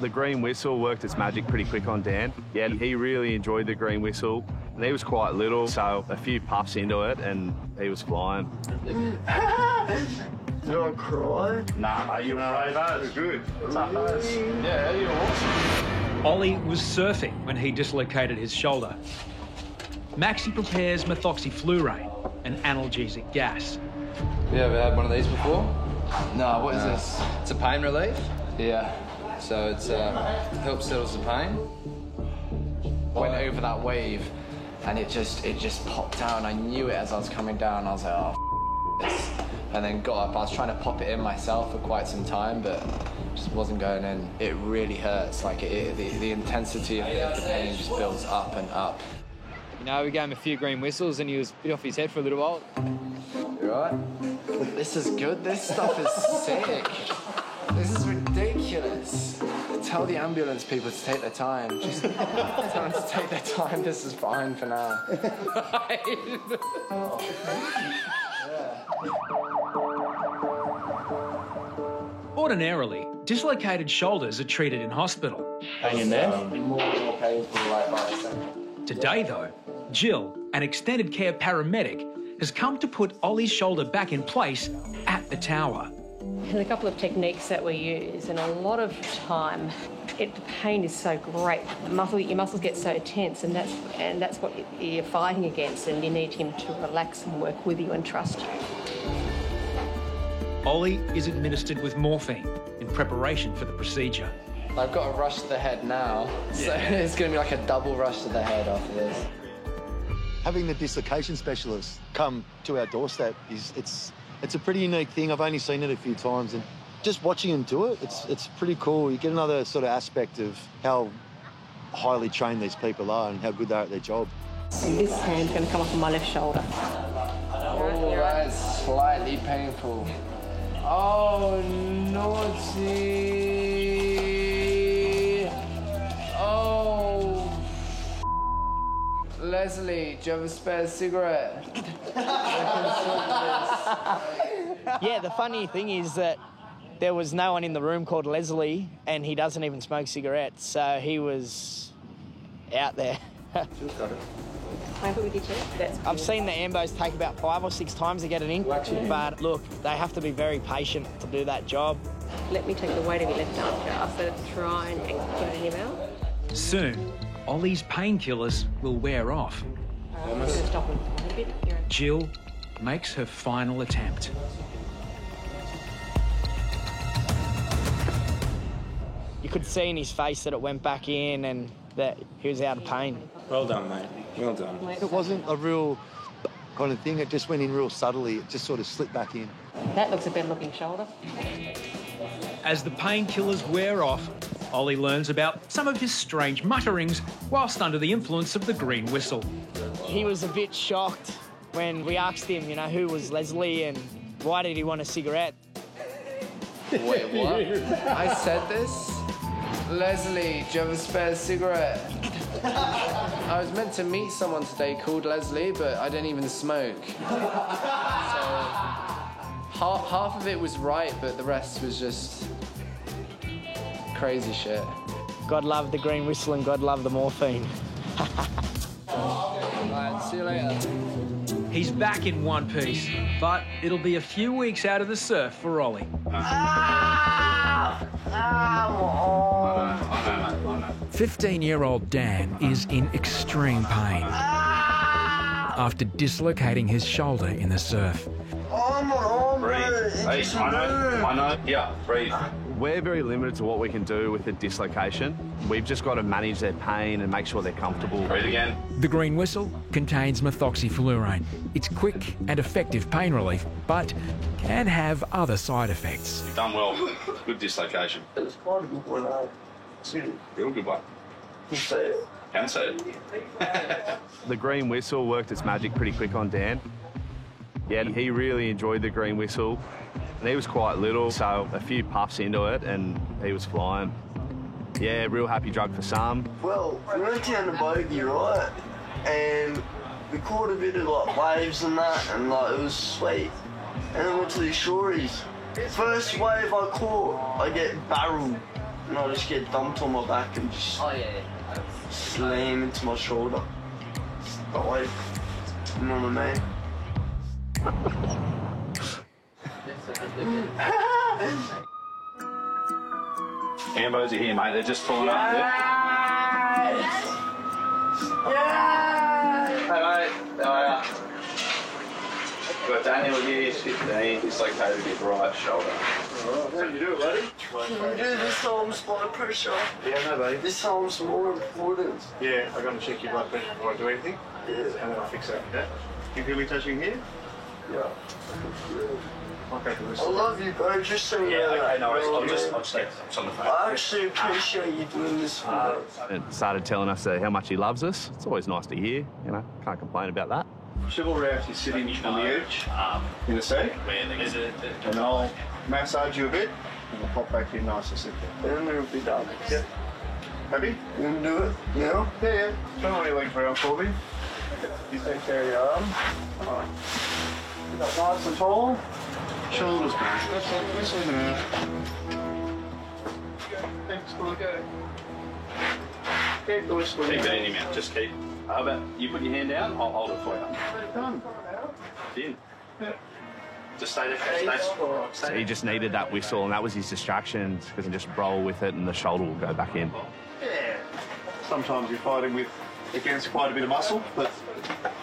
The green whistle worked its magic pretty quick on Dan. Yeah, he really enjoyed the green whistle. And he was quite little, so a few puffs into it and he was flying. Did I cry? Nah, you alright, mate? Good. What's up, mate? Yeah, you're awesome. Ollie was surfing when he dislocated his shoulder. Maxie prepares methoxyflurane, an analgesic gas. You ever had one of these before? No, what is this? It's a pain relief. Yeah. So it's helps settles the pain. Went over that wave and it just popped down. I knew it as I was coming down. I was like, oh, this. And then got up. I was trying to pop it in myself for quite some time, but just wasn't going in. It really hurts. Like the intensity of the pain just builds up and up. You know, we gave him a few green whistles and he was a bit off his head for a little while. You right? This is good. This stuff is sick. This is ridiculous. Tell the ambulance people to take their time. Just tell them to take their time. This is fine for now. Ordinarily, dislocated shoulders are treated in hospital. Hang in there. More painful right by a second. Today, though, Jill, an extended care paramedic, has come to put Ollie's shoulder back in place at the tower. There's a couple of techniques that we use, and a lot of time, the pain is so great. Your muscles get so tense, and that's what you're fighting against, and you need him to relax and work with you and trust you. Ollie is administered with morphine in preparation for the procedure. I've got a rush to the head now, so it's going to be like a double rush to the head after this. Having the dislocation specialist come to our doorstep it's a pretty unique thing. I've only seen it a few times, and just watching him do it, it's pretty cool. You get another sort of aspect of how highly trained these people are and how good they are at their job. And this hand's going to come off on my left shoulder. Oh, that's slightly painful. Oh, naughty. Oh. Leslie, do you have a spare cigarette? Yeah, the funny thing is that there was no one in the room called Leslie, and he doesn't even smoke cigarettes, so he was out there. I've seen the ambos take about 5 or 6 times to get an ink, but look, they have to be very patient to do that job. Let me take the weight of your left arm just so try and get it in your mouth. Soon, Ollie's painkillers will wear off. I'm going to stop him a bit. Jill makes her final attempt. You could see in his face that it went back in and that he was out of pain. Well done, mate. Well done. It wasn't a real kind of thing. It just went in real subtly. It just sort of slipped back in. That looks a better looking shoulder. As the painkillers wear off, Ollie learns about some of his strange mutterings whilst under the influence of the green whistle. He was a bit shocked when we asked him, you know, who was Leslie and why did he want a cigarette? Wait, what? I said this? Leslie, do you have a spare cigarette? I was meant to meet someone today called Leslie, but I didn't even smoke. So half of it was right, but the rest was just crazy shit. God love the green whistle and God love the morphine. Alright, see you later. He's back in one piece, but it'll be a few weeks out of the surf for Ollie. 15-year-old Dan is in extreme pain after dislocating his shoulder in the surf. Breathe. Hey, I know. Yeah, breathe. We're very limited to what we can do with a dislocation. We've just got to manage their pain and make sure they're comfortable. Breathe again. The green whistle contains methoxyflurane. It's quick and effective pain relief, but can have other side effects. You've done well. Good dislocation. It's quite a good one, eh? Real good one. You see it? Can see it. The green whistle worked its magic pretty quick on Dan. Yeah, he really enjoyed the green whistle. And he was quite little, so a few puffs into it and he was flying. Yeah, real happy drug for some. Well, we went down to Bogey, right? And we caught a bit of like waves and that, and like it was sweet. And then went to the shoreys. First wave I caught, I get barreled. and I just get dumped on my back and just slam into my shoulder. Die. You know what I mean? Ambos are here, mate. They're just pulling up. Hey, mate. How are you? We've got Daniel here. He's 15. He's located his right shoulder. How do you do it, buddy? This time's blood pressure. Yeah, no, buddy. This time's more important. Yeah, I'm going to check your blood pressure before I do anything. Yeah. And then I'll fix that. Yeah? You feel me touching here? Yeah. Okay, for this. I love you, bro. Just so you know that. I'll just stay on the phone. I actually appreciate you doing this for me. And started telling us how much he loves us. It's always nice to hear, you know, can't complain about that. Chivalry is sitting on the edge in the seat. And I'll massage you a bit and we'll pop back in nice and simple. Then it'll be done. Yeah. Happy? You can do it now? Yeah. Turn on your legs around for me. You take care of your arm. Alright. Sit up nice and tall. Shoulders back. That's it. Let's leave it out. Thanks, good. Keep the whistle. Keep it in your mouth. Just keep. How about you put your hand down? I'll hold it for you. Done. In. Just stay there. So he just needed that whistle, and that was his distraction, because he just roll with it, and the shoulder will go back in. Yeah. Sometimes you're fighting against quite a bit of muscle, but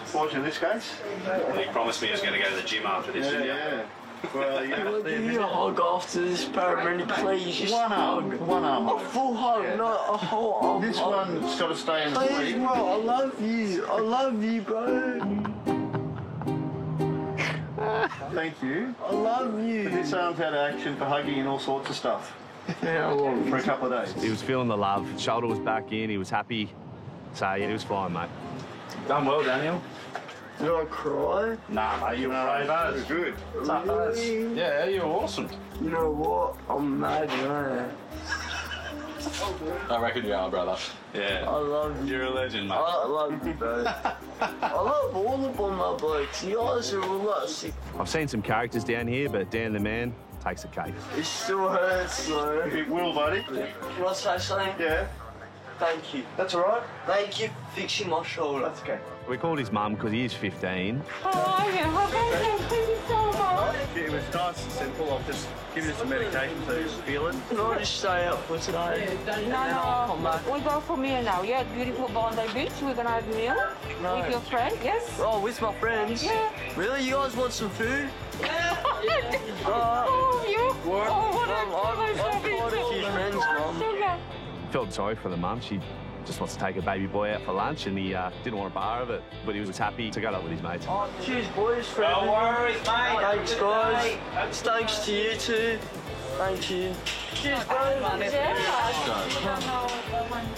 fortunately in this case. He promised me he was going to go to the gym after this. Yeah. Well, Give me a hug after this, paramedic, please. Just one arm. A full hug, not a whole arm. This one's got to stay in the Please, sleeve. bro, I love you. I love you, bro. Thank you. I love you. But this arm's out of action for hugging and all sorts of stuff. How long? For a couple of days. He was feeling the love. Shoulder was back in. He was happy. So, yeah, he was fine, mate. Done well, Daniel. Did I cry? Nah, mate, you were brave as. Good. Really? Yeah, you were awesome. You know what? I'm mad, man. I reckon you are, brother. Yeah. I love you. You're a legend, mate. I love you, bro. I love all of them, my blokes. You guys are all that sick. I've seen some characters down here, but Dan the man takes the cake. It still hurts, though. It will, buddy. Can I say something? Yeah. Thank you. That's all right. Thank you for fixing my shoulder. That's okay. We called his mum because he is 15. Oh, yeah. Thank you so much. It was nice and simple. I've just given you some medication so you feel it. Can I just stay up for today? No. We go for meal now. Yeah, beautiful Bondi Beach. We're gonna have meal with your friend. Yes. Oh, with my friends? Yeah. Really? You guys want some food? Oh, you? What? Oh, what I've quite a few friends, Mum. Felt sorry for the mum. She just wants to take a baby boy out for lunch, and he didn't want a bar of it, but he was happy to go out with his mates. Oh, cheers, boys. For No worries, mate. Thanks, guys. Thanks to you too. Thank you. Cheers, bro.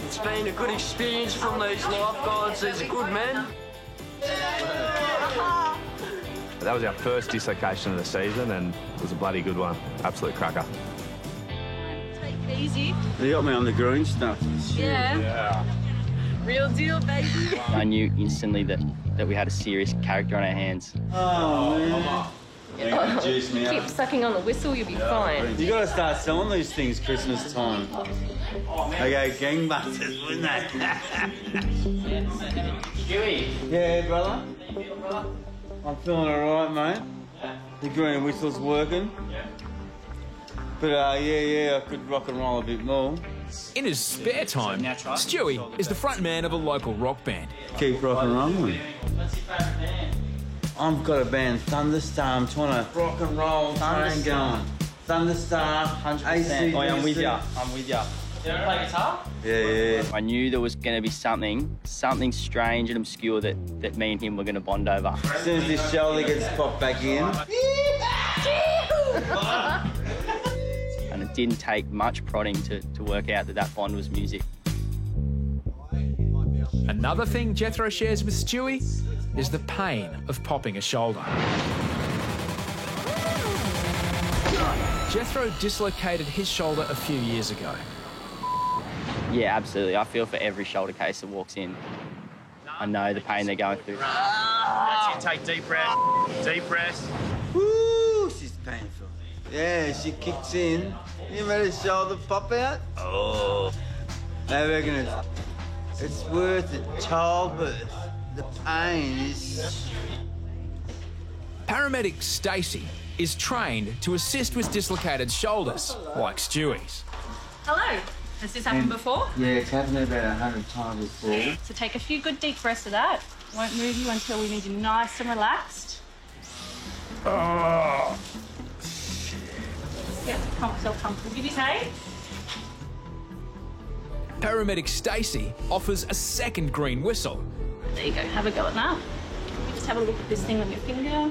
It's been a good experience from these lifeguards. These are good men. That was our first dislocation of the season, and it was a bloody good one. Absolute cracker. Take it easy. They got me on the green stuff. Yeah. Real deal, baby. I knew instantly that we had a serious character on our hands. Oh, man. Keep sucking on the whistle, you'll be fine. You gotta start selling these things Christmas time. They go gangbusters, wouldn't they? Stewie. Yeah, brother. I'm feeling alright, mate. The green whistle's working. But yeah, I could rock and roll a bit more. In his spare time, Stewie is the front man of a local rock band. Keep rock and rolling. I've got a band, Thunderstar. I'm trying to rock and roll, train going. Thunderstar, 100%. Oh, yeah, I'm with ya. Do you ever play guitar? Yeah. I knew there was going to be something strange and obscure that me and him were going to bond over. As soon as this shoulder gets popped back in. And it didn't take much prodding to work out that bond was music. Another thing Jethro shares with Stewie is the pain of popping a shoulder. Jethro dislocated his shoulder a few years ago. Yeah, absolutely. I feel for every shoulder case that walks in. I know the pain they're going through. That's it. Take deep breath. Deep breath. Woo, she's painful. Yeah, she kicks in. You made his shoulder pop out? Oh. I reckon it's worth it. Childbirth. The pain is... Paramedic Stacey is trained to assist with dislocated shoulders, like Stewie's. Hello. Has this happened before? Yeah, it's happened about 100 times before. So take a few good deep breaths of that. Won't move you until we need you nice and relaxed. Oh. Yeah, calm yourself comfortable. Give you tape. Paramedic Stacey offers a second green whistle. There you go. Have a go at that. Let me just have a look at this thing on your finger.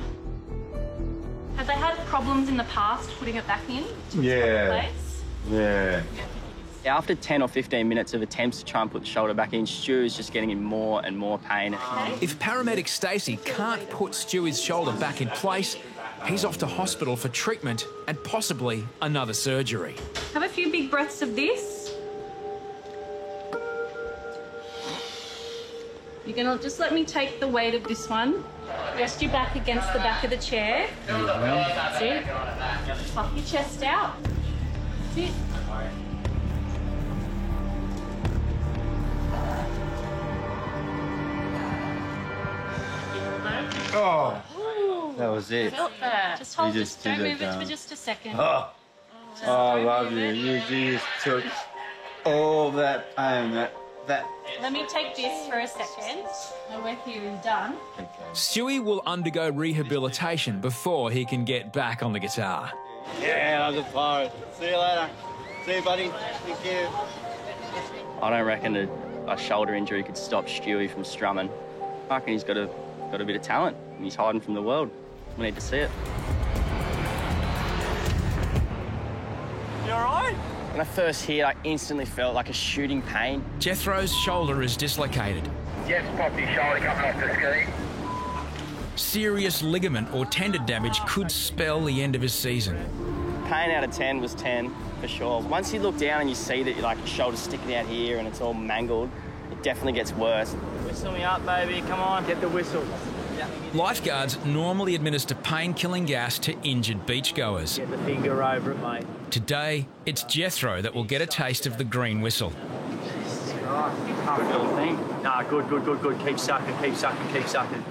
Have they had problems in the past putting it back in? Yeah. Yeah. After 10 or 15 minutes of attempts to try and put the shoulder back in, Stu is just getting in more and more pain. If paramedic Stacey can't put Stewie's shoulder back in place, he's off to hospital for treatment and possibly another surgery. Have a few big breaths of this. You're gonna just let me take the weight of this one. Rest your back against the back of the chair. That's it. Puff your chest out. That's it. Oh, that was it. Felt that. Just hold this. just Don't did move it it for down. just a second. Oh, I love you. You just took all that pain, that. Let me take this for a second. My work here is done. Stewie will undergo rehabilitation before he can get back on the guitar. Yeah, I was a pirate. See you later. See you, buddy. Thank you. I don't reckon a shoulder injury could stop Stewie from strumming. I reckon he's got a bit of talent and he's hiding from the world. We need to see it. You all right? When I first hit, I instantly felt like a shooting pain. Jethro's shoulder is dislocated. Yes, pop your shoulder coming off the screen. Serious ligament or tendon damage could spell the end of his season. Pain out of 10 was 10, for sure. Once you look down and you see that your shoulder's sticking out here and it's all mangled, it definitely gets worse. Whistle me up, baby. Come on, get the whistle. Lifeguards normally administer pain-killing gas to injured beachgoers. Get the finger over it, mate. Today, it's Jethro that will get a taste of the green whistle. Can't feel a thing. Nah, good. Keep sucking.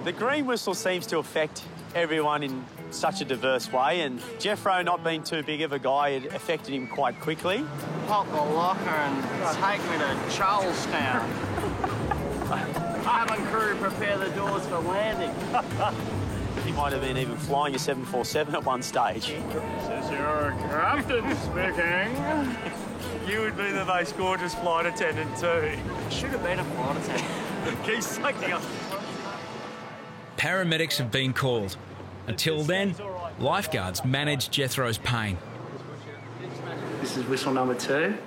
The green whistle seems to affect everyone in such a diverse way, and Jethro, not being too big of a guy, it affected him quite quickly. Pop the locker and take me to Charlestown. Cabin crew prepare the doors for landing. He might have been even flying a 747 at one stage. Says you're captain speaking. You would be the most gorgeous flight attendant too. Should have been a flight attendant. Keep sucking up. Paramedics have been called. Until then, lifeguards manage Jethro's pain. This is whistle number 2.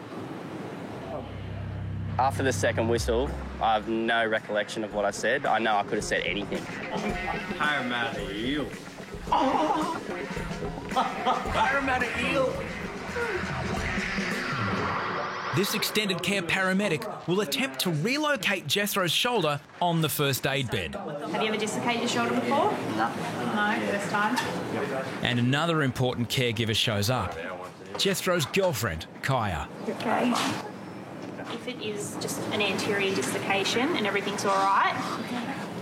After the second whistle, I have no recollection of what I said. I know I could have said anything. Paramedic eel. Paramedic eel. This extended care paramedic will attempt to relocate Jethro's shoulder on the first aid bed. Have you ever dislocated your shoulder before? No. No, first time. And another important caregiver shows up. Jethro's girlfriend, Kaya. Okay. If it is just an anterior dislocation and everything's all right,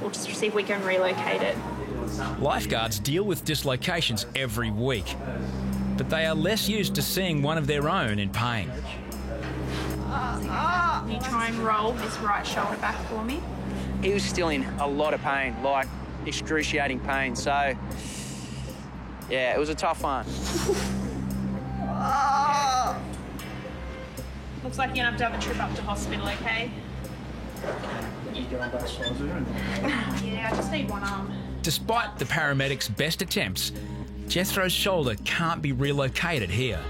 we'll just see if we can relocate it. Lifeguards deal with dislocations every week, but they are less used to seeing one of their own in pain. Can you try and roll this right shoulder back for me? He was still in a lot of pain, like excruciating pain. So, yeah, it was a tough one. Looks like you're going to have a trip up to hospital, okay? Yeah, I just need one arm. Despite the paramedics' best attempts, Jethro's shoulder can't be relocated here.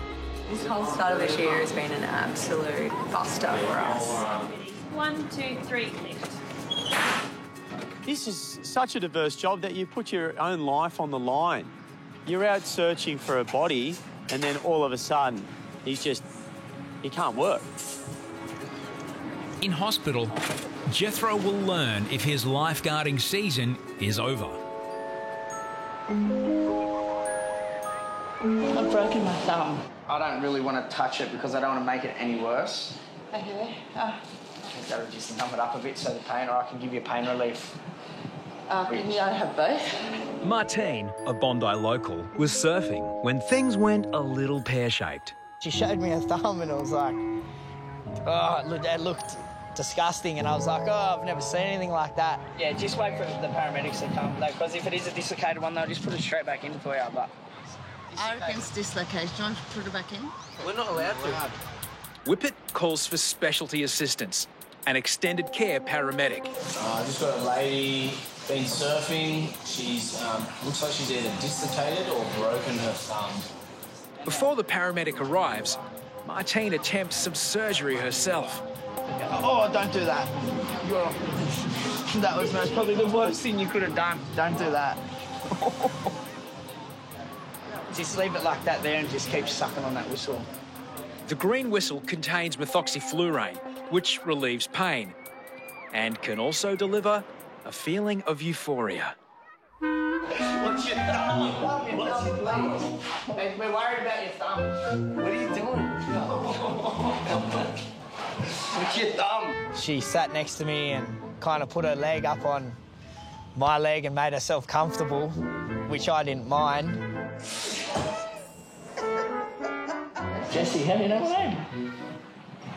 This whole start of this year has been an absolute buster for us. 1, 2, 3, lift. This is such a diverse job that you put your own life on the line. You're out searching for a body, and then all of a sudden, he can't work. In hospital, Jethro will learn if his lifeguarding season is over. I've broken my thumb. I don't really want to touch it because I don't want to make it any worse. Okay. That'll just numb it up a bit so the pain, or I can give you pain relief. Can you have both? Martine, a Bondi local, was surfing when things went a little pear-shaped. She showed me her thumb and it was like, oh, it looked disgusting, and I was like, oh, I've never seen anything like that. Yeah, just wait for the paramedics to come, because if it is a dislocated one, they'll just put it straight back in for you, but... I reckon it's dislocation. Do you want to put it back in? We're not allowed to. Whippet calls for specialty assistance, an extended care paramedic. I just got a lady been surfing. She's looks like she's either dislocated or broken her thumb. Before the paramedic arrives, Martine attempts some surgery herself. Oh, don't do that. That was probably the worst thing you could have done. Don't do that. Just leave it like that there and just keep sucking on that whistle. The green whistle contains methoxyflurane, which relieves pain and can also deliver a feeling of euphoria. What's your thumb? We're worried about your thumb. What are you doing? What's your thumb? She sat next to me and kind of put her leg up on my leg and made herself comfortable, which I didn't mind. Jessie, how do you know my name?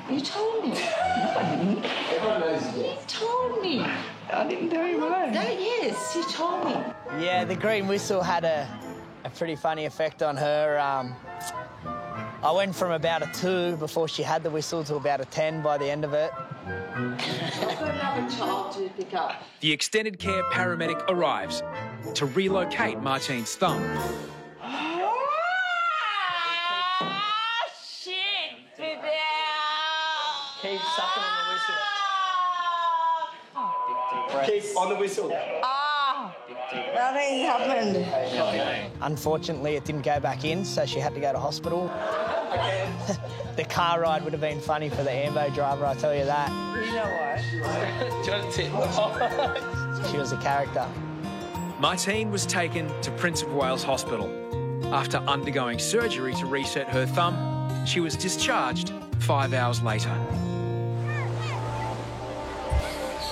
You told me. Everyone knows You told me. I didn't tell you my name. No, yes, you told me. Yeah, the green whistle had a pretty funny effect on her. I went from about a 2 before she had the whistle to about a 10 by the end of it. I've got another child to pick up. The extended care paramedic arrives to relocate Martine's thumb. Keep sucking on the whistle. Keep on the whistle. Nothing happened. Unfortunately, it didn't go back in, so she had to go to hospital. The car ride would have been funny for the Ambo driver, I tell you that. You know what? Do you want to tip? She was a character. Martine was taken to Prince of Wales Hospital. After undergoing surgery to reset her thumb, she was discharged 5 hours later.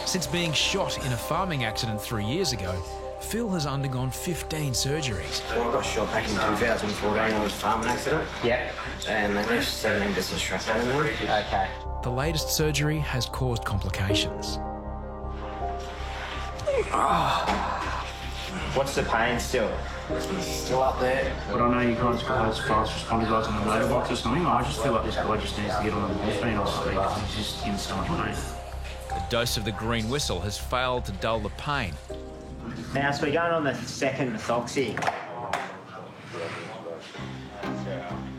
Since being shot in a farming accident 3 years ago, Phil has undergone 15 surgeries. Well, I got shot back in 2014 on a farming accident. Yep. And they left 17 bits of shrapnel in there. Okay. The latest surgery has caused complications. What's the pain still? Still up there. But I know you guys got those fast responder guys on the motorbikes or something. I just feel like this guy just needs to get on the morphine or something because he's just in so much pain. A dose of the green whistle has failed to dull the pain. Now, so we're going on the second methoxy.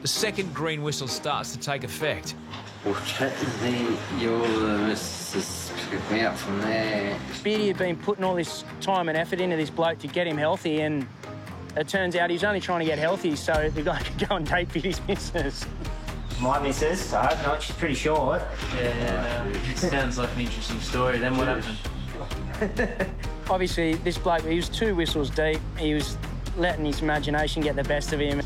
The second green whistle starts to take effect. Well, you'll just pick me up from there. Speedy had been putting all this time and effort into this bloke to get him healthy, and it turns out he's only trying to get healthy so the guy could go and date his missus. My missus, I hope not, she's pretty short. Yeah, it sounds like an interesting story. Then what happened? Obviously, this bloke, he was 2 whistles deep. He was letting his imagination get the best of him.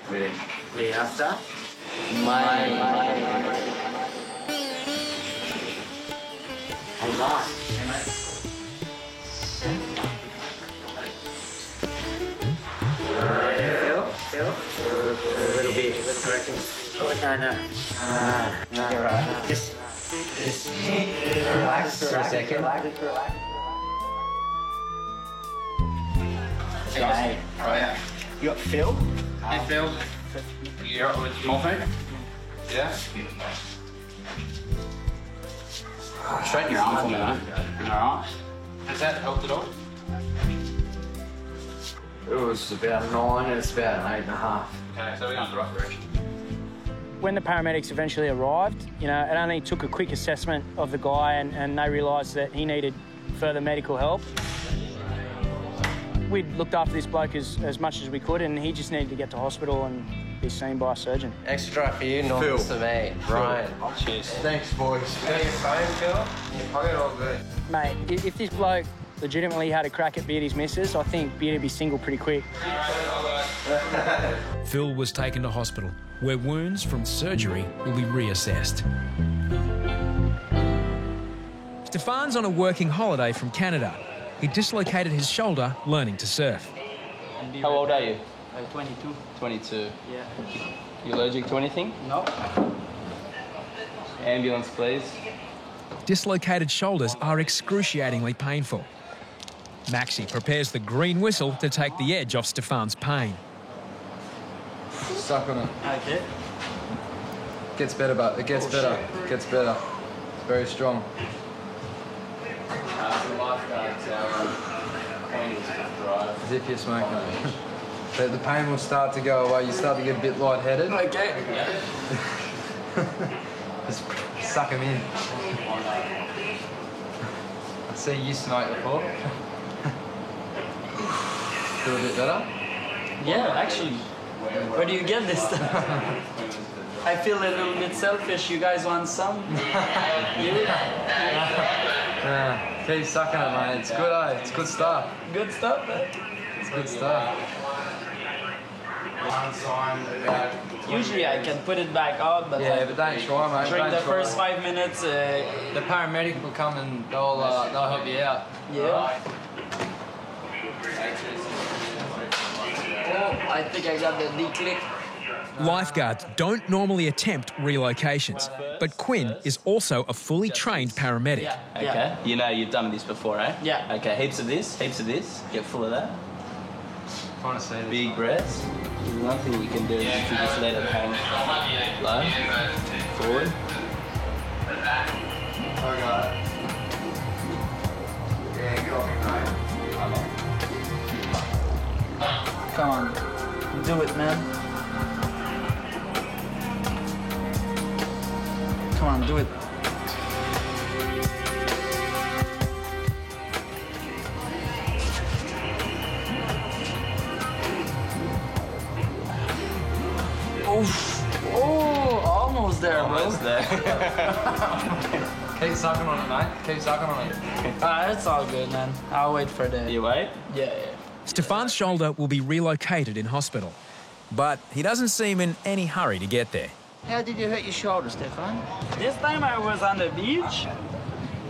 Really after? Hey, nice. Phil? A little bit, I reckon. Oh, no. You're right. Just relax for a second. Okay. Right. You got Phil? Hey, Phil. You all right with morphine? Yeah? Straighten your arm for me, though. All right. Has that helped at all? It was about 9 and it's about an 8.5. Okay, so we're going in the right direction. When the paramedics eventually arrived, you know, it only took a quick assessment of the guy and they realised that he needed further medical help. We'd looked after this bloke as much as we could and he just needed to get to hospital, and be seen by a surgeon. Extra for you, normal for me. Ryan. Cheers. Thanks, boys. Got your phone, Phil? I got it all good. Mate, if this bloke legitimately had a crack at Beardy's missus, I think Beardy'd be single pretty quick. Phil was taken to hospital, where wounds from surgery will be reassessed. Stefan's on a working holiday from Canada. He dislocated his shoulder learning to surf. How old are you? 22. 22. Yeah. You allergic to anything? No. Ambulance, please. Dislocated shoulders are excruciatingly painful. Maxi prepares the green whistle to take the edge off Stefan's pain. Suck on it. Okay. Gets better, but it gets better. Gets better. It's very strong. As if you're smoking it. The pain will start to go away. You start to get a bit lightheaded. Okay. Just suck them in. I see you smoke before. Feel a bit better? Yeah, actually. Where do you get this stuff? I feel a little bit selfish. You guys want some? Yeah, keep sucking it, mate. It's good, eh? It's good stuff. Good stuff, eh? It's good stuff. Usually I can put it back out, but yeah, but don't try, mate. During don't the try. first 5 minutes, the paramedic will come and they'll help you out. Yeah. Oh, I think I got the D-click. Lifeguards don't normally attempt relocations, but Quinn is also a fully trained paramedic. Okay. You know you've done this before, eh? Yeah. Okay, heaps of this. Get full of that. Trying to see this. Big breaths. There's one thing you can do is if you just let it hang low, forward. Come on. Do it, man. Come on, do it. Oh, almost there, bro. Almost there. Keep sucking on it, mate. Keep sucking on it. It's all good, man. I'll wait for the... You wait? Yeah. Stefan's shoulder will be relocated in hospital, but he doesn't seem in any hurry to get there. How did you hurt your shoulder, Stefan? This time I was on the beach.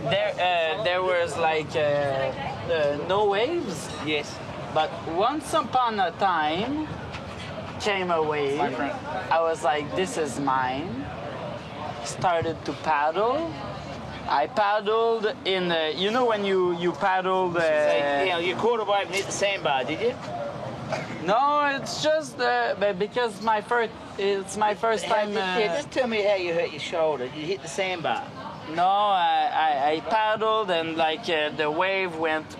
There was like no waves. Yes. But once upon a time came a wave. I was like, this is mine. Started to paddle. I paddled in the, you know when you paddle the... you caught a wave and hit the sandbar, did you? No, it's just because it's my first time. Just tell me how you hurt your shoulder. You hit the sandbar. No, I paddled and like the wave went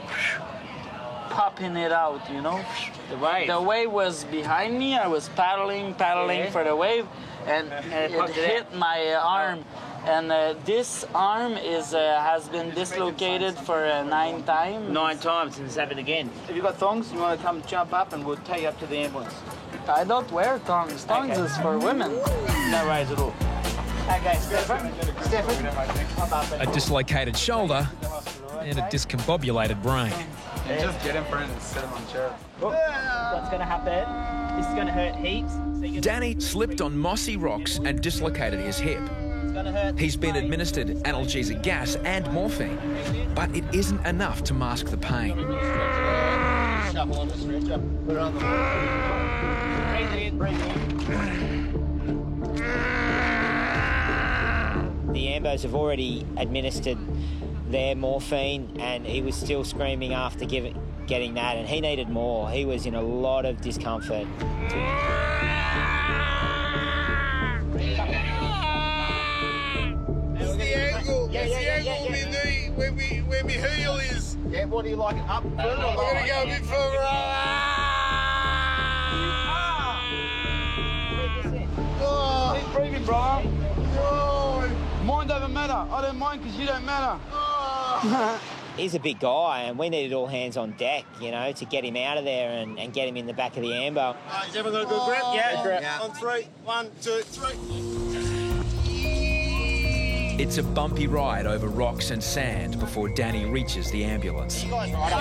popping it out, you know. The wave. The wave was behind me. I was paddling for the wave, and it hit my arm. And this arm has been dislocated for 9 times. 9 times, and it's happened again. Have you got thongs? You want to come jump up and we'll take you up to the ambulance? I don't wear thongs. Thongs is for women. No worries at all. Okay, Stefan. A dislocated shoulder and a discombobulated brain. You just get in front and sit him on the chair. What's going to happen? This is going to hurt heaps. So Danny slipped on mossy rocks and dislocated his hip. He's been administered analgesic gas and morphine, but it isn't enough to mask the pain. Shuffle on the stretcher. Put it on the floor. Breathe in. The ambos have already administered their morphine, and he was still screaming after getting that, and he needed more. He was in a lot of discomfort. Where my heel is. Yeah, what do you like? Up further? I'm going to go a bit further up. Keep breathing, bro. Mind doesn't matter. I don't mind because you don't matter. he's a big guy, and we needed all hands on deck, you know, to get him out of there and get him in the back of the ambo. Has everyone got a good grip? Yeah, grip. On 3, 1, 2, 3. It's a bumpy ride over rocks and sand before Danny reaches the ambulance. You guys right up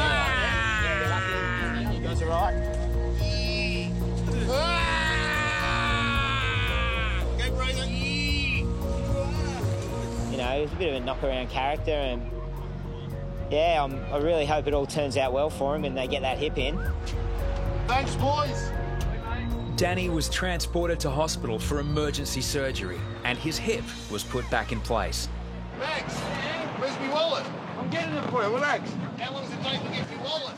there. You guys all right? Go breathing. You know, he's a bit of a knock-around character, and yeah, I really hope it all turns out well for him and they get that hip in. Thanks, boys. Danny was transported to hospital for emergency surgery, and his hip was put back in place. Max, where's my wallet? I'm getting it for you, relax. How long does it take to get your wallet?